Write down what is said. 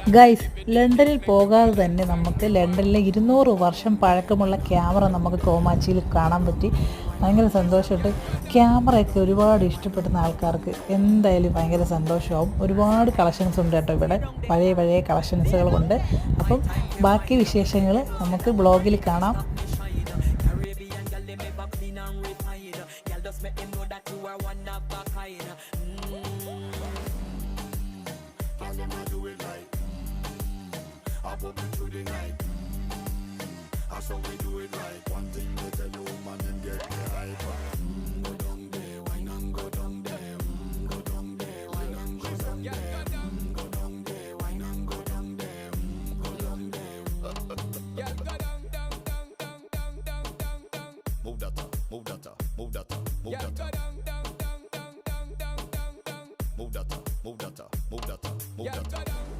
Guys, ലണ്ടനിൽ പോകാതെ തന്നെ നമുക്ക് ലണ്ടനിലെ 200 വർഷം പഴക്കമുള്ള ക്യാമറ നമുക്ക് കോമാച്ചിയിൽ കാണാൻ പറ്റി. ഭയങ്കര സന്തോഷമുണ്ട്. ക്യാമറയൊക്കെ ഒരുപാട് ഇഷ്ടപ്പെടുന്ന ആൾക്കാർക്ക് എന്തായാലും ഭയങ്കര സന്തോഷമാവും. ഒരുപാട് കളക്ഷൻസ് ഉണ്ട് കേട്ടോ ഇവിടെ, പഴയ പഴയ കളക്ഷൻസുകളുണ്ട്. അപ്പം ബാക്കി വിശേഷങ്ങൾ നമുക്ക് ബ്ലോഗിൽ കാണാം. Up into the night. That's how we do it like one thing to tell you, man, and get me hyper.